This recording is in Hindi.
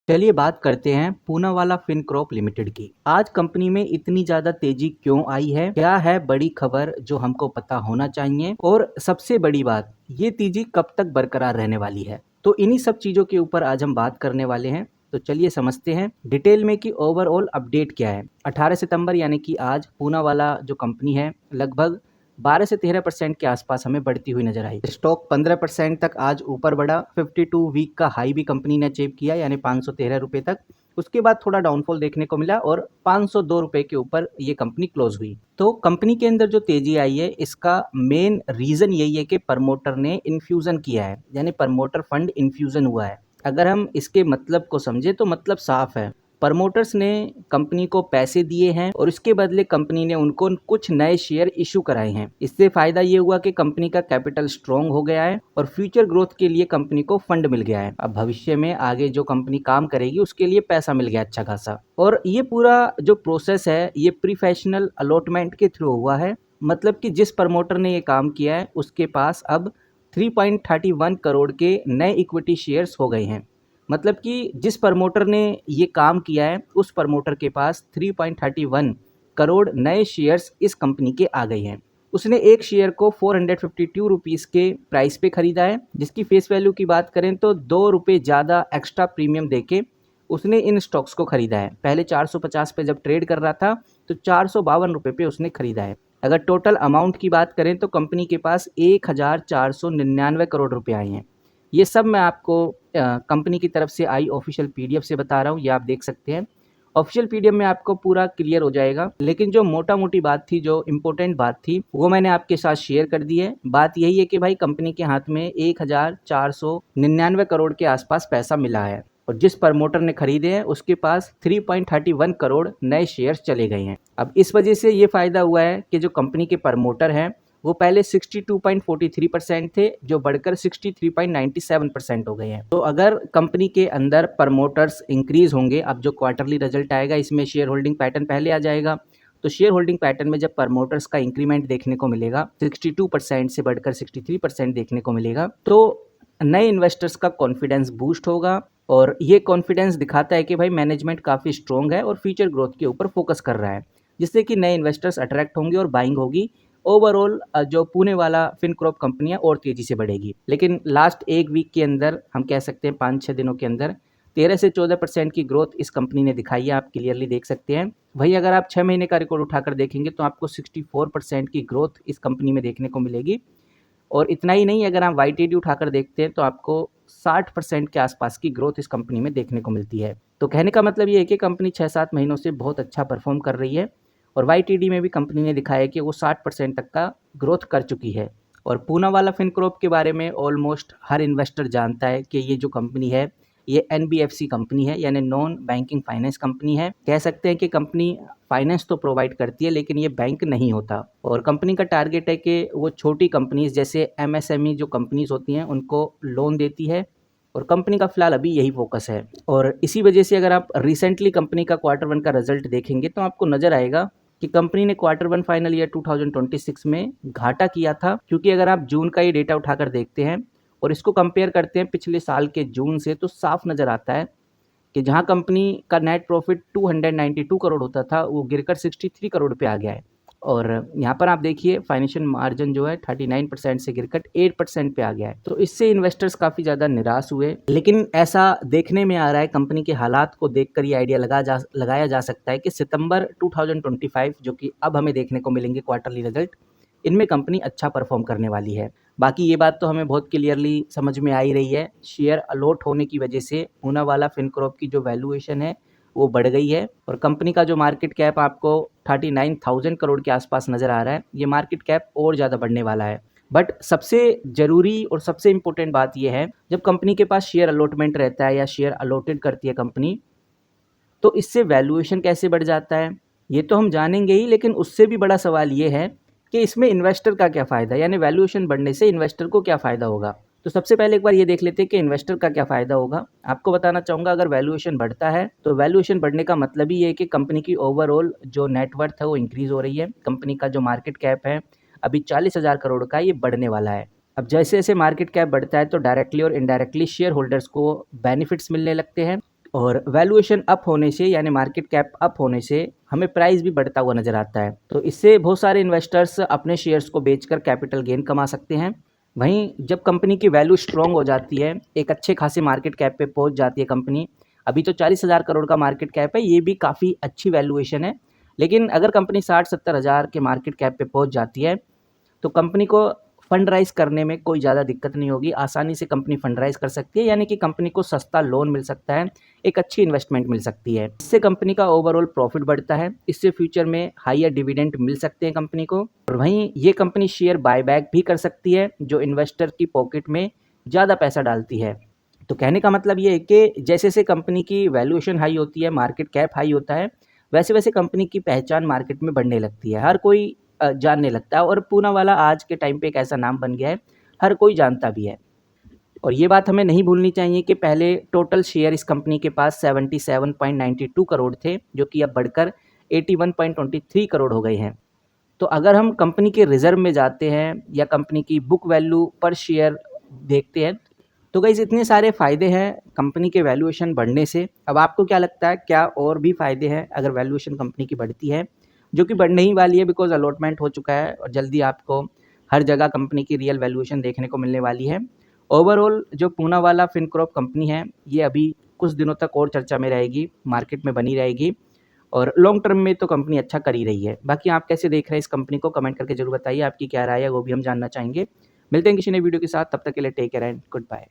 चलिए बात करते हैं पूनावाला फिनकॉर्प लिमिटेड की। आज कंपनी में इतनी ज्यादा तेजी क्यों आई है, क्या है बड़ी खबर जो हमको पता होना चाहिए, और सबसे बड़ी बात, ये तेजी कब तक बरकरार रहने वाली है। तो इन्हीं सब चीजों के ऊपर आज हम बात करने वाले हैं। तो चलिए समझते हैं डिटेल में कि ओवरऑल अपडेट क्या है। 18 सितंबर यानी कि आज पूनावाला जो कंपनी है लगभग 12 से 13% के आसपास हमें बढ़ती हुई नजर आई। स्टॉक 15% तक आज ऊपर बढ़ा। 52 वीक का हाई भी कंपनी ने अचीव किया यानी 513 रुपए तक। उसके बाद थोड़ा डाउनफॉल देखने को मिला और 502 रुपए के ऊपर ये कंपनी क्लोज हुई। तो कंपनी के अंदर जो तेजी आई है इसका मेन रीजन यही है कि प्रमोटर ने इन्फ्यूजन किया है, यानी प्रमोटर फंड इन्फ्यूजन हुआ है। अगर हम इसके मतलब को समझे तो मतलब साफ है, प्रमोटर्स ने कंपनी को पैसे दिए हैं और इसके बदले कंपनी ने उनको कुछ नए शेयर इशू कराए हैं। इससे फायदा ये हुआ कि कंपनी का कैपिटल स्ट्रॉन्ग हो गया है और फ्यूचर ग्रोथ के लिए कंपनी को फंड मिल गया है। अब भविष्य में आगे जो कंपनी काम करेगी उसके लिए पैसा मिल गया अच्छा खासा। और ये पूरा जो प्रोसेस है ये प्रोफेशनल अलॉटमेंट के थ्रू हुआ है। मतलब कि जिस प्रमोटर ने ये काम किया है उसके पास अब 3.31 करोड़ के नए इक्विटी शेयर्स हो गए हैं। मतलब कि जिस प्रमोटर ने ये काम किया है उस प्रमोटर के पास 3.31 करोड़ नए शेयर्स इस कंपनी के आ गए हैं। उसने एक शेयर को 452 रुपीज़ के प्राइस पे खरीदा है, जिसकी फेस वैल्यू की बात करें तो 2 रुपये ज़्यादा एक्स्ट्रा प्रीमियम देके उसने इन स्टॉक्स को खरीदा है। पहले 450 पे जब ट्रेड कर रहा था तो 452 रुपये पे उसने खरीदा है। अगर टोटल अमाउंट की बात करें तो कंपनी के पास 1499 करोड़ रुपए आए हैं। ये सब मैं आपको कंपनी की तरफ से आई ऑफिशियल पीडीएफ से बता रहा हूँ, ये आप देख सकते हैं। ऑफिशियल पीडीएफ में आपको पूरा क्लियर हो जाएगा, लेकिन जो मोटा मोटी बात थी, जो इम्पोर्टेंट बात थी, वो मैंने आपके साथ शेयर कर दी है। बात यही है कि भाई कंपनी के हाथ में 1499 करोड़ के आसपास पैसा मिला है और जिस प्रमोटर ने खरीदे हैं उसके पास 3.31 करोड़ नए शेयर्स चले गए हैं। अब इस वजह से ये फायदा हुआ है कि जो कंपनी के प्रमोटर हैं वो पहले 62.43% थे, जो बढ़कर 63.97% हो गए हैं। तो अगर कंपनी के अंदर प्रमोटर्स इंक्रीज होंगे, अब जो क्वार्टरली रिजल्ट आएगा इसमें शेयर होल्डिंग पैटर्न पहले आ जाएगा। तो शेयर होल्डिंग पैटर्न में जब प्रमोटर्स का इंक्रीमेंट देखने को मिलेगा, 62% से बढ़कर 63% देखने को मिलेगा, तो नए इन्वेस्टर्स का कॉन्फिडेंस बूस्ट होगा। और ये कॉन्फिडेंस दिखाता है कि भाई मैनेजमेंट काफ़ी स्ट्रॉन्ग है और फ्यूचर ग्रोथ के ऊपर फोकस कर रहा है, जिससे कि नए इन्वेस्टर्स अट्रैक्ट होंगे और बाइंग होगी। ओवरऑल जो पुणे वाला फिनकॉर्प कंपनी है और तेजी से बढ़ेगी। लेकिन लास्ट एक वीक के अंदर हम कह सकते हैं 5-6 दिनों के अंदर 13 से 14% की ग्रोथ इस कंपनी ने दिखाई है, आप क्लियरली देख सकते हैं। वहीं अगर आप 6 महीने का रिकॉर्ड उठाकर देखेंगे तो आपको 64% की ग्रोथ इस कंपनी में देखने को मिलेगी। और इतना ही नहीं, अगर आप वाईटीडी उठाकर देखते हैं तो आपको 60% के आसपास की ग्रोथ इस कंपनी में देखने को मिलती है। तो कहने का मतलब ये है कि कंपनी 6-7 महीनों से बहुत अच्छा परफॉर्म कर रही है और वाईटीडी में भी कंपनी ने दिखाया कि वो 60% तक का ग्रोथ कर चुकी है। और पूनावाला फिनकॉर्प के बारे में ऑलमोस्ट हर इन्वेस्टर जानता है कि ये जो कंपनी है ये एनबीएफसी कंपनी है, यानी नॉन बैंकिंग फाइनेंस कंपनी है। कह सकते हैं कि कंपनी फाइनेंस तो प्रोवाइड करती है लेकिन ये बैंक नहीं होता। और कंपनी का टारगेट है कि वो छोटी कंपनीज जैसे एमएसएमई जो कंपनीज होती हैं उनको लोन देती है और कंपनी का फिलहाल अभी यही फोकस है। और इसी वजह से अगर आप रिसेंटली कंपनी का Q1 का रिजल्ट देखेंगे तो आपको नजर आएगा कि कंपनी ने Q1 फाइनल ईयर 2026 में घाटा किया था। क्योंकि अगर आप जून का ये डेटा उठाकर देखते हैं और इसको कंपेयर करते हैं पिछले साल के जून से, तो साफ नज़र आता है कि जहां कंपनी का नेट प्रॉफिट 292 करोड़ होता था वो गिरकर 63 करोड़ पे आ गया है। और यहाँ पर आप देखिए फाइनेंशियल मार्जिन जो है 39% से गिरकर 8% पे आ गया है। तो इससे इन्वेस्टर्स काफ़ी ज़्यादा निराश हुए। लेकिन ऐसा देखने में आ रहा है, कंपनी के हालात को देखकर ये आइडिया लगाया जा सकता है कि सितंबर 2025 जो कि अब हमें देखने को मिलेंगे क्वार्टरली रिजल्ट, इनमें कंपनी अच्छा परफॉर्म करने वाली है। बाकी ये बात तो हमें बहुत क्लियरली समझ में आ ही रही है, शेयर अलॉट होने की वजह से पूनावाला फिनकॉर्प की जो वैल्यूएशन है वो बढ़ गई है और कंपनी का जो मार्केट कैप आपको 39,000 करोड़ के आसपास नज़र आ रहा है, ये मार्केट कैप और ज़्यादा बढ़ने वाला है। बट सबसे ज़रूरी और सबसे इम्पोर्टेंट बात यह है, जब कंपनी के पास शेयर अलॉटमेंट रहता है या शेयर अलॉटेड करती है कंपनी, तो इससे वैल्यूएशन कैसे बढ़ जाता है ये तो हम जानेंगे ही, लेकिन उससे भी बड़ा सवाल ये है कि इसमें इन्वेस्टर का क्या फ़ायदा, यानी वैल्यूएशन बढ़ने से इन्वेस्टर को क्या फ़ायदा होगा। तो सबसे पहले एक बार ये देख लेते हैं कि इन्वेस्टर का क्या फ़ायदा होगा। आपको बताना चाहूँगा, अगर वैल्यूएशन बढ़ता है तो वैल्यूएशन बढ़ने का मतलब ही ये है कि कंपनी की ओवरऑल जो नेटवर्थ है वो इंक्रीज़ हो रही है। कंपनी का जो मार्केट कैप है अभी 40,000 करोड़ का, ये बढ़ने वाला है। अब जैसे जैसे मार्केट कैप बढ़ता है तो डायरेक्टली और इनडायरेक्टली शेयर होल्डर्स को बेनिफिट्स मिलने लगते हैं और वैल्यूएशन अप होने से यानी मार्केट कैप अप होने से हमें प्राइस भी बढ़ता हुआ नज़र आता है। तो इससे बहुत सारे इन्वेस्टर्स अपने शेयर्स को बेचकर कैपिटल गेन कमा सकते हैं। वहीं जब कंपनी की वैल्यू स्ट्रॉन्ग हो जाती है, एक अच्छे खासे मार्केट कैप पे पहुंच जाती है कंपनी, अभी तो 40,000 करोड़ का मार्केट कैप है, ये भी काफ़ी अच्छी वैल्यूएशन है। लेकिन अगर कंपनी 60-70 हज़ार के मार्केट कैप पे पहुंच जाती है तो कंपनी को फंड राइज करने में कोई ज़्यादा दिक्कत नहीं होगी, आसानी से कंपनी फंड राइज कर सकती है, यानी कि कंपनी को सस्ता लोन मिल सकता है, एक अच्छी इन्वेस्टमेंट मिल सकती है। इससे कंपनी का ओवरऑल प्रॉफिट बढ़ता है, इससे फ्यूचर में हायर डिविडेंड मिल सकते हैं कंपनी को। और वहीं ये कंपनी शेयर बायबैक भी कर सकती है, जो इन्वेस्टर की पॉकेट में ज़्यादा पैसा डालती है। तो कहने का मतलब ये है कि जैसे जैसे कंपनी की वैल्यूएशन हाई होती है, मार्केट कैप हाई होता है, वैसे वैसे कंपनी की पहचान मार्केट में बढ़ने लगती है, हर कोई जानने लगता है और पूनावाला आज के टाइम पे एक ऐसा नाम बन गया है, हर कोई जानता भी है। और ये बात हमें नहीं भूलनी चाहिए कि पहले टोटल शेयर इस कंपनी के पास 77.92 करोड़ थे, जो कि अब बढ़कर 81.23 करोड़ हो गए हैं। तो अगर हम कंपनी के रिजर्व में जाते हैं या कंपनी की बुक वैल्यू पर शेयर देखते हैं, तो गाइस इतने सारे फ़ायदे हैं कंपनी के वैल्यूएशन बढ़ने से। अब आपको क्या लगता है, क्या और भी फ़ायदे हैं अगर वैल्यूएशन कंपनी की बढ़ती है, जो कि बढ़ने ही वाली है, बिकॉज अलॉटमेंट हो चुका है और जल्दी आपको हर जगह कंपनी की रियल वैल्यूएशन देखने को मिलने वाली है। ओवरऑल जो पूनावाला फिनकॉर्प कंपनी है, ये अभी कुछ दिनों तक और चर्चा में रहेगी, मार्केट में बनी रहेगी और लॉन्ग टर्म में तो कंपनी अच्छा कर ही रही है। बाकी आप कैसे देख रहे हैं इस कंपनी को, कमेंट करके जरूर बताइए, आपकी क्या राय है वो भी हम जानना चाहेंगे। मिलते हैं किसी नई वीडियो के साथ, तब तक के लिए take care and good bye.